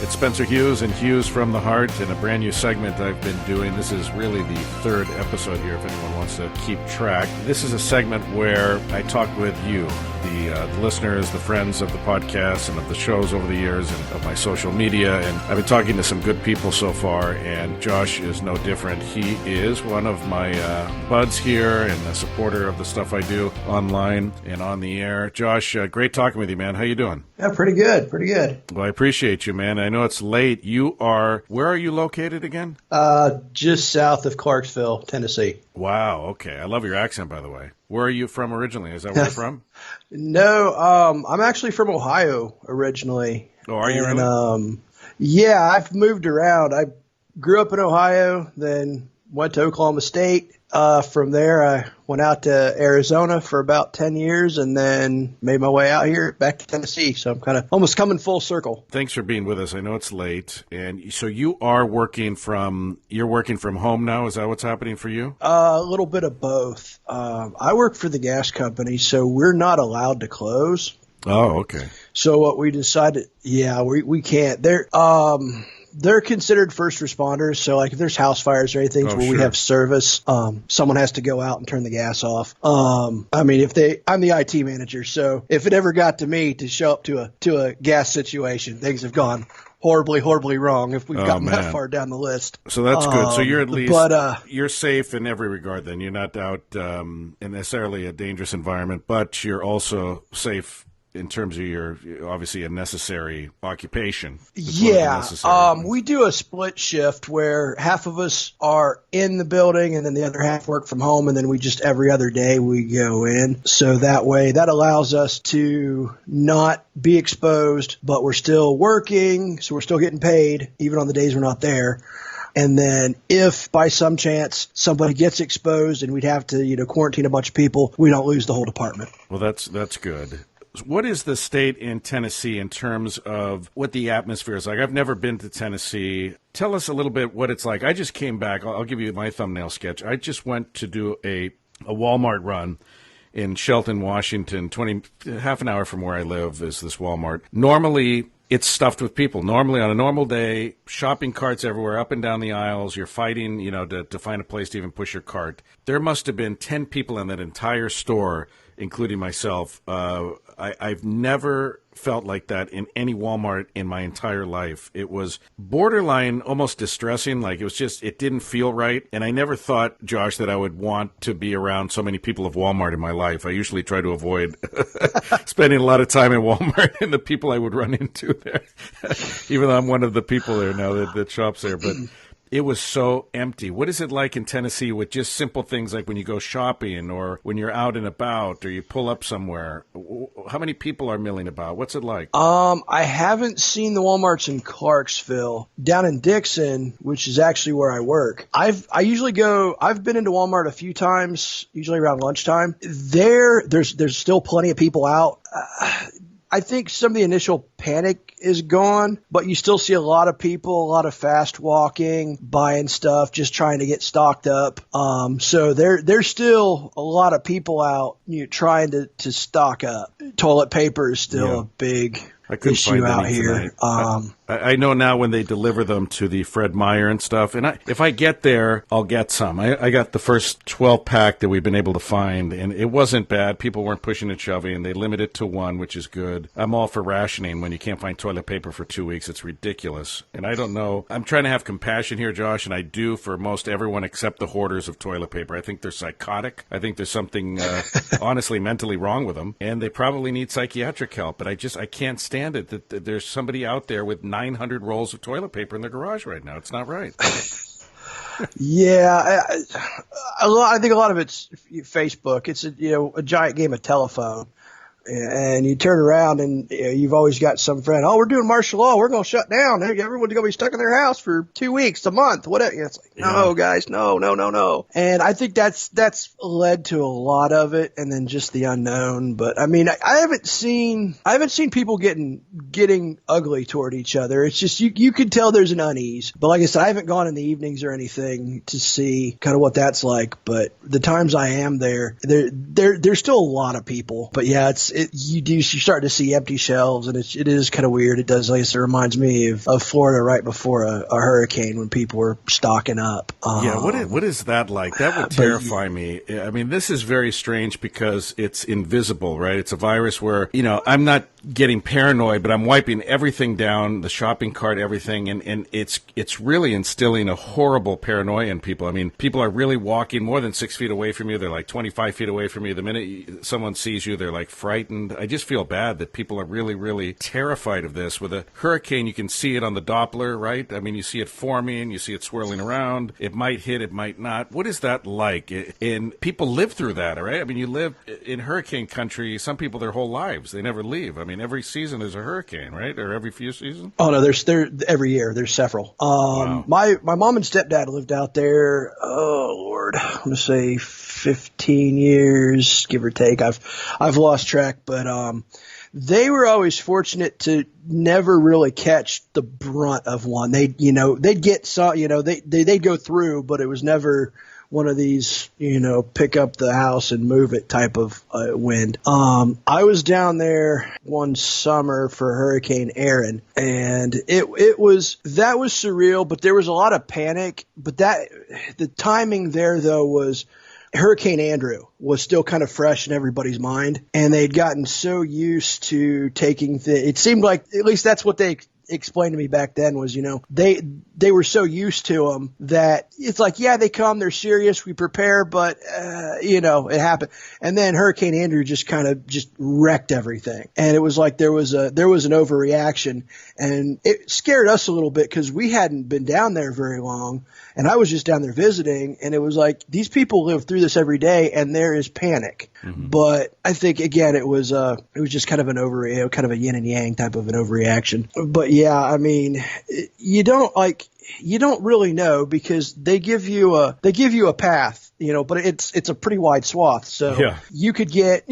It's Spencer Hughes and Hughes from the Heart in a brand new segment I've been doing. This is really the third episode here if anyone wants to keep track. This is a segment where I talk with you, the listeners, the friends of the podcast and of the shows over the years and of my social media. And I've been talking to some good people so far, and Josh is no different. He is one of my buds here and a supporter of the stuff I do online and on the air. Josh, great talking with you, man. How you doing? Yeah, pretty good. Well, I appreciate you, man. I know it's late. Where are you located again? Just south of Clarksville, Tennessee. Wow. Okay. I love your accent, by the way. Where are you from originally? Is that where you're from? No, I'm actually from Ohio originally. Oh, are you really? Yeah, I've moved around. I grew up in Ohio, then went to Oklahoma State. From there, I went out to Arizona for about 10 years and then made my way out here back to Tennessee. So I'm kind of almost coming full circle. Thanks for being with us. I know it's late. And so you are working from home now. Is that what's happening for you? A little bit of both. I work for the gas company, so we're not allowed to close. Oh, okay. So what we decided, we can't. They're considered first responders. So like if there's house fires or anything where we have service, someone has to go out and turn the gas off. I'm the IT manager. So if it ever got to me to show up to a gas situation, things have gone horribly, horribly wrong if we've gotten that far down the list. So that's good. So you're at least, you're safe in every regard then. You're not out in necessarily a dangerous environment, but you're also safe in terms of your, obviously, a necessary occupation. Yeah. We do a split shift where half of us are in the building and then the other half work from home. And then we just every other day we go in. So that way that allows us to not be exposed, but we're still working. So we're still getting paid even on the days we're not there. And then if by some chance somebody gets exposed and we'd have to, quarantine a bunch of people, we don't lose the whole department. Well, that's good. What is the state in Tennessee in terms of what the atmosphere is like? I've never been to Tennessee. Tell us a little bit what it's like. I just came back. I'll give you my thumbnail sketch. I just went to do a Walmart run in Shelton, Washington. Half an hour from where I live is this Walmart. Normally, it's stuffed with people. Normally, on a normal day, shopping carts everywhere, up and down the aisles. You're fighting, to find a place to even push your cart. There must have been 10 people in that entire store, including myself. I've never felt like that in any Walmart in my entire life. It was borderline almost distressing. Like it didn't feel right. And I never thought, Josh, that I would want to be around so many people of Walmart in my life. I usually try to avoid spending a lot of time in Walmart and the people I would run into there, even though I'm one of the people there now that shops there. But it was so empty. What is it like in Tennessee with just simple things like when you go shopping or when you're out and about or you pull up somewhere? How many people are milling about? What's it like? I haven't seen the Walmarts in Clarksville. Down in Dixon, which is actually where I work, I've been into Walmart a few times, usually around lunchtime. There's still plenty of people out. I think some of the initial panic is gone, but you still see a lot of people, a lot of fast walking, buying stuff, just trying to get stocked up. So there's still a lot of people out trying to stock up. Toilet paper is still a big issue out here. I know now when they deliver them to the Fred Meyer and stuff, and if I get there, I'll get some. I got the first 12-pack that we've been able to find, and it wasn't bad. People weren't pushing and shoving. They limit it to one, which is good. I'm all for rationing when you can't find toilet paper for 2 weeks. It's ridiculous. And I don't know. I'm trying to have compassion here, Josh, and I do for most everyone except the hoarders of toilet paper. I think they're psychotic. I think there's something honestly mentally wrong with them, and they probably need psychiatric help. But I can't stand it that there's somebody out there with 900 rolls of toilet paper in their garage right now. It's not right. Yeah, I think a lot of it's Facebook. It's a giant game of telephone. And you turn around and you've always got some friend, we're doing martial law. We're going to shut down. Everyone's going to be stuck in their house for 2 weeks, a month, whatever. It's like, no, guys, no. And I think that's led to a lot of it. And then just the unknown. But I mean, I haven't seen people getting ugly toward each other. It's just, you can tell there's an unease. But like I said, I haven't gone in the evenings or anything to see kind of what that's like. But the times I am there's still a lot of people. But yeah, it's you start to see empty shelves, and it is kind of weird. It does, like I said, it reminds me of Florida right before a hurricane when people were stocking up. Yeah, what is that like? That would terrify me. I mean, this is very strange because it's invisible, right? It's a virus where, I'm not getting paranoid, but I'm wiping everything down, the shopping cart, everything, and it's really instilling a horrible paranoia in people. I mean, people are really walking more than 6 feet away from you. They're like 25 feet away from you. The minute someone sees you, they're like frightened. I just feel bad that people are really, really terrified of this. With a hurricane, you can see it on the Doppler, right? I mean, you see it forming, you see it swirling around. It might hit, it might not. What is that like? And people live through that, right? I mean, you live in hurricane country, some people their whole lives, they never leave. I mean, every season there's a hurricane, right? Or every few seasons? Oh no, there's every year. There's several. Wow. My mom and stepdad lived out there. Oh Lord, I'm gonna say 15 years, give or take. I've lost track, but they were always fortunate to never really catch the brunt of one. They'd get they'd go through, but it was never one of these, pick up the house and move it type of wind. I was down there one summer for Hurricane Aaron, and that was surreal, but there was a lot of panic. But the timing there though was Hurricane Andrew was still kind of fresh in everybody's mind, and they'd gotten so used to taking it seemed like, at least that's what they explained to me back then, was, they were so used to them that it's like, yeah, they come, they're serious, we prepare, but, it happened. And then Hurricane Andrew just kind of just wrecked everything. And it was like there was an overreaction, and it scared us a little bit because we hadn't been down there very long. And I was just down there visiting, and it was like, these people live through this every day, and there is panic. Mm-hmm. But I think, again, it was just kind of kind of a yin and yang type of an overreaction. But yeah, I mean, you don't really know, because they give you a path, but it's a pretty wide swath. So yeah. you could get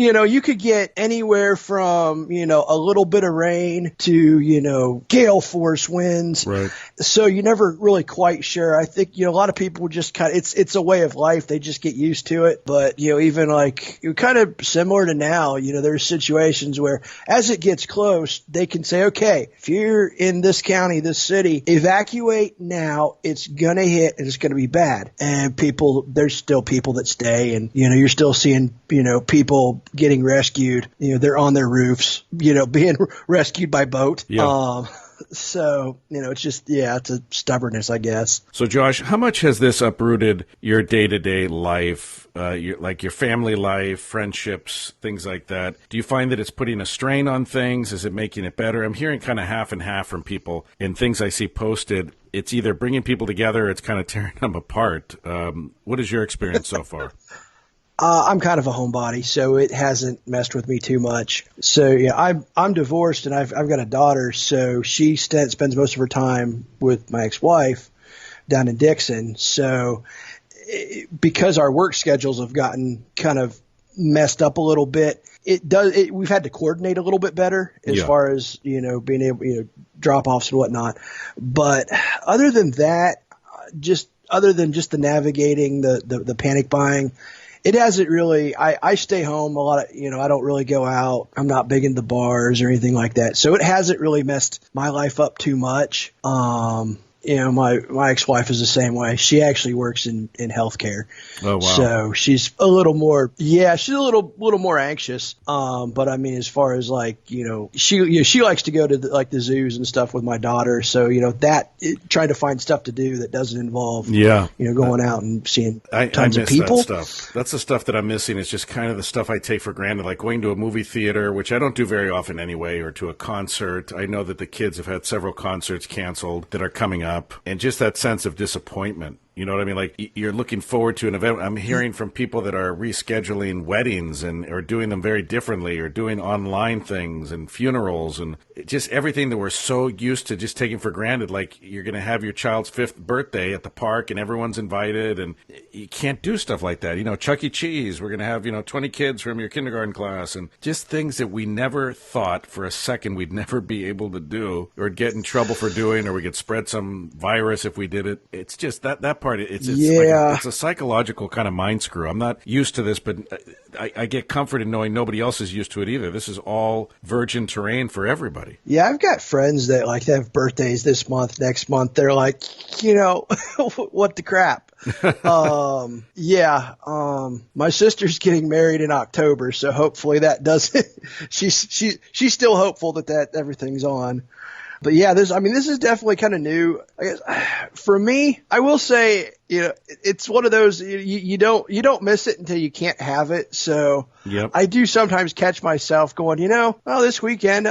anywhere from, a little bit of rain to, gale force winds. Right. So you're never really quite sure. I think, a lot of people just it's a way of life. They just get used to it. But, even like, kind of similar to now, there's situations where as it gets close, they can say, okay, if you're in this county, this city, evacuate now. It's going to hit, and it's going to be bad. And there's still people that stay, and, you're still seeing, people getting rescued. They're on their roofs, being rescued by boat. Yeah. So, it's just, it's a stubbornness, I guess. So, Josh, how much has this uprooted your day-to-day life, your family life, friendships, things like that? Do you find that it's putting a strain on things? Is it making it better? I'm hearing kind of half and half from people, and things I see posted. It's either bringing people together or it's kind of tearing them apart. What is your experience so far? I'm kind of a homebody, so it hasn't messed with me too much. So yeah, I'm divorced, and I've got a daughter, so she spends most of her time with my ex-wife down in Dixon. So because our work schedules have gotten kind of messed up a little bit, we've had to coordinate a little bit better as far as, being able, drop-offs and whatnot. But other than that, other than the navigating, the panic buying, it hasn't really. I stay home a lot. I don't really go out. I'm not big into bars or anything like that. So it hasn't really messed my life up too much. My ex-wife is the same way. She actually works in healthcare. Oh, wow. So she's a little more, she's a little more anxious. But I mean, as far as she likes to go to the zoos and stuff with my daughter. So, trying to find stuff to do that doesn't involve, going out and seeing tons of people. That stuff. That's the stuff that I'm missing. It's just kind of the stuff I take for granted, like going to a movie theater, which I don't do very often anyway, or to a concert. I know that the kids have had several concerts canceled that are coming up. And just that sense of disappointment. You know what I mean? Like, you're looking forward to an event. I'm hearing from people that are rescheduling weddings or doing them very differently, or doing online things and funerals, and just everything that we're so used to just taking for granted. Like, you're going to have your child's 5th birthday at the park and everyone's invited, and you can't do stuff like that. Chuck E. Cheese, we're going to have, 20 kids from your kindergarten class, and just things that we never thought for a second we'd never be able to do, or get in trouble for doing, or we could spread some virus if we did it. It's just that part part. It's Yeah. it's a psychological kind of mind screw. I'm not used to this, but I get comfort in knowing nobody else is used to it either. This is all virgin terrain for everybody. Yeah, I've got friends that like they have birthdays this month, next month. They're like, what the crap? My sister's getting married in October, so hopefully that doesn't. She's still hopeful that everything's on. But yeah, this is definitely kind of new. I guess for me, I will say, it's one of those you don't miss it until you can't have it. So yep. I do sometimes catch myself going, this weekend,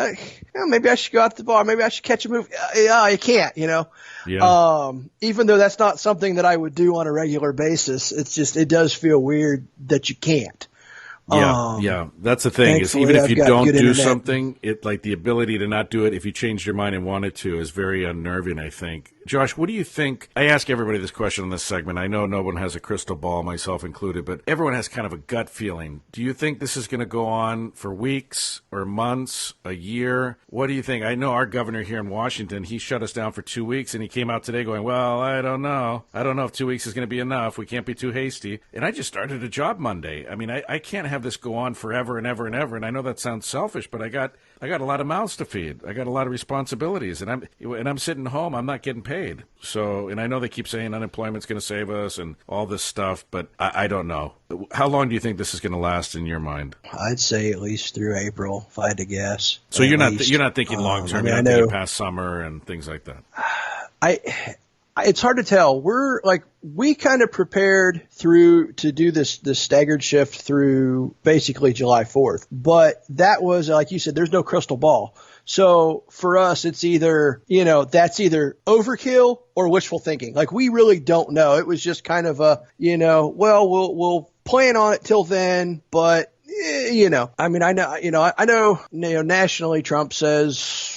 maybe I should go out to the bar, maybe I should catch a movie. You can't, Yeah. Even though that's not something that I would do on a regular basis, it does feel weird that you can't. Yeah. That's the thing is even if you don't do something, like the ability to not do it if you changed your mind and wanted to is very unnerving, I think. Josh, what do you think? I ask everybody this question in this segment. I know no one has a crystal ball, myself included, but everyone has kind of a gut feeling. Do you think this is going to go on for weeks or months, a year? What do you think? I know our governor here in Washington, he shut us down for 2 weeks, and he came out today going, well, I don't know. I don't know if 2 weeks is going to be enough. We can't be too hasty. And I just started a job Monday. I mean, I can't have this go on forever and ever and ever. And I know that sounds selfish, but I got a lot of mouths to feed. I got a lot of responsibilities, and I'm sitting home. I'm not getting paid. So, and I know they keep saying unemployment's going to save us and all this stuff, but I don't know. How long do you think this is going to last in your mind? I'd say at least through April, if I had to guess. So you're not thinking long term. You're not thinking past summer and things like that. It's hard to tell. We kind of prepared to do this staggered shift through basically July 4th. But that was, like you said, there's no crystal ball. So for us, it's either, that's either overkill or wishful thinking. Like we really don't know. It was just kind of we'll plan on it till then, but I know nationally Trump says,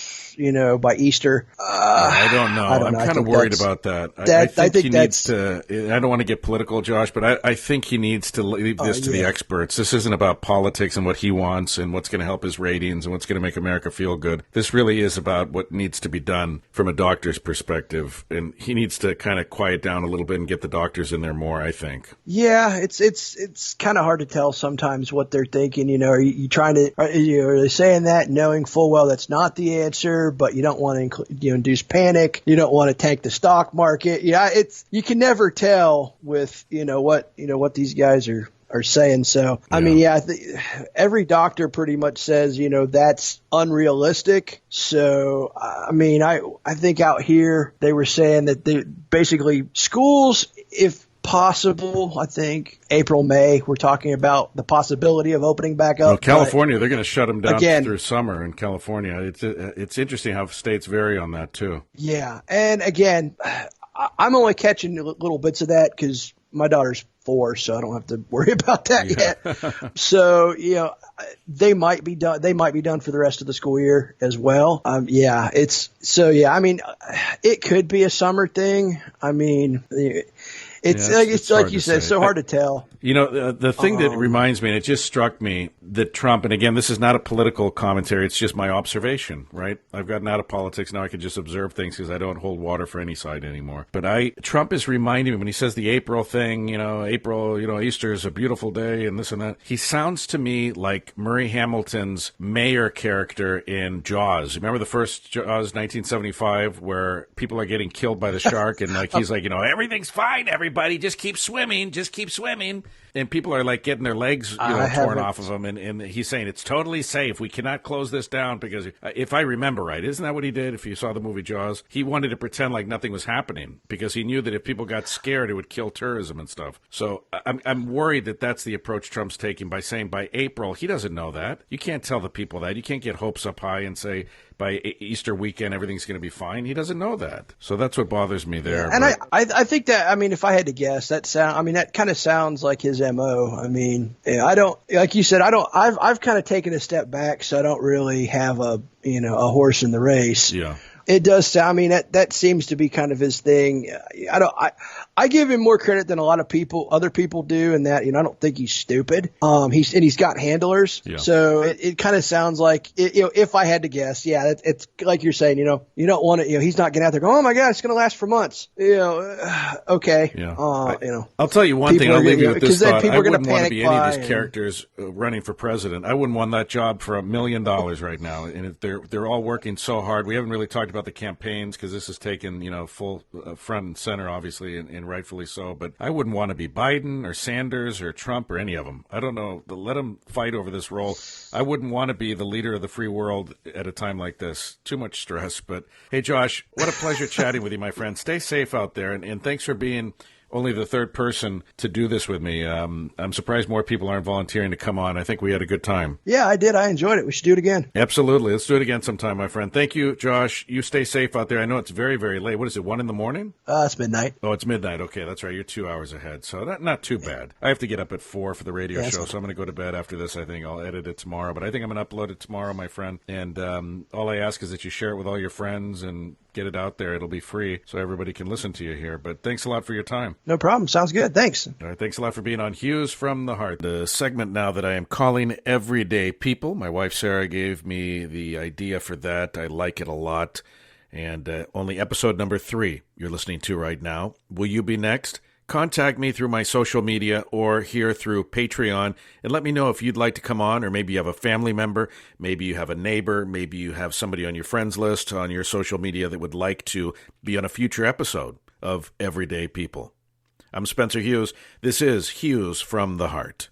by Easter. I don't know. I'm kind of worried about that. I think he needs to. I don't want to get political, Josh, but I think he needs to leave this to the experts. This isn't about politics and what he wants and what's going to help his ratings and what's going to make America feel good. This really is about what needs to be done from a doctor's perspective, and he needs to kind of quiet down a little bit and get the doctors in there more, I think. Yeah, it's kind of hard to tell sometimes what they're thinking. Are you trying to? Are they saying that knowing full well that's not the answer? But you don't want to induce panic. You don't want to tank the stock market. You can never tell with what these guys are saying. So every doctor pretty much says that's unrealistic. So I think out here they were saying that they basically schools, if possible, I think April, May, we're talking about the possibility of opening back up. Well, California, they're going to shut them down through summer in California. It's interesting how states vary on that too. Yeah. And again, I'm only catching little bits of that because my daughter's 4, so I don't have to worry about that yet. So, they might be done. They might be done for the rest of the school year as well. It could be a summer thing. It's like you said, it's so hard to tell. The thing that reminds me, and it just struck me, that Trump, and again, this is not a political commentary, it's just my observation, right? I've gotten out of politics, now I can just observe things because I don't hold water for any side anymore. But Trump is reminding me, when he says the April thing, Easter is a beautiful day and this and that, he sounds to me like Murray Hamilton's mayor character in Jaws. Remember the first Jaws, 1975, where people are getting killed by the shark, and he's like, everything's fine, everybody, just keep swimming. And people are like getting their legs torn off of them, and he's saying it's totally safe. We cannot close this down because if I remember right, isn't that what he did? If you saw the movie Jaws, he wanted to pretend like nothing was happening because he knew that if people got scared, it would kill tourism and stuff. So I'm worried that that's the approach Trump's taking by saying by April. He doesn't know that. You can't tell the people that. You can't get hopes up high and say by Easter weekend everything's going to be fine. He doesn't know that. So that's what bothers me there. Yeah, and I think that, if I had to guess, that kind of sounds like his MO. I don't, like you said, I've kind of taken a step back, so I don't really have a horse in the race. Yeah. It does sound. I mean, that seems to be kind of his thing. I give him more credit than a lot of other people do, in that, I don't think he's stupid. He's got handlers. Yeah. So it kind of sounds like, if I had to guess, yeah, it's like you're saying, you don't want to, he's not getting out there going, oh my God, it's going to last for months. Okay. Yeah. I'll tell you one thing. I'll leave you with this thought. I wouldn't want to be any of these characters running for president. I wouldn't want that job for $1 million right now. And they're all working so hard. We haven't really talked about the campaigns, because this has taken, full front and center, obviously, and rightfully so. But I wouldn't want to be Biden or Sanders or Trump or any of them. I don't know. Let them fight over this role. I wouldn't want to be the leader of the free world at a time like this. Too much stress. But hey, Josh, what a pleasure chatting with you, my friend. Stay safe out there, and thanks for being only the third person to do this with me. I'm surprised more people aren't volunteering to come on. I think we had a good time. Yeah, I did. I enjoyed it. We should do it again. Absolutely. Let's do it again sometime, my friend. Thank you, Josh. You stay safe out there. I know it's very, very late. What is it, 1 in the morning? It's midnight. Oh, it's midnight. Okay, that's right. You're 2 hours ahead, so not too bad. I have to get up at 4 for the radio show, so I'm going to go to bed after this. I think I'll edit it tomorrow, but I think I'm going to upload it tomorrow, my friend. And all I ask is that you share it with all your friends and get it out there. It'll be free, so everybody can listen to you here. But thanks a lot for your time. No problem. Sounds good. Thanks. All right, thanks a lot for being on Hughes from the Heart, the segment now that I am calling Everyday People. My wife Sarah gave me the idea for that. I like it a lot. And only episode number 3 you're listening to right now. Will you be next? Contact me through my social media or here through Patreon and let me know if you'd like to come on, or maybe you have a family member, maybe you have a neighbor, maybe you have somebody on your friends list on your social media that would like to be on a future episode of Everyday People. I'm Spencer Hughes. This is Hughes from the Heart.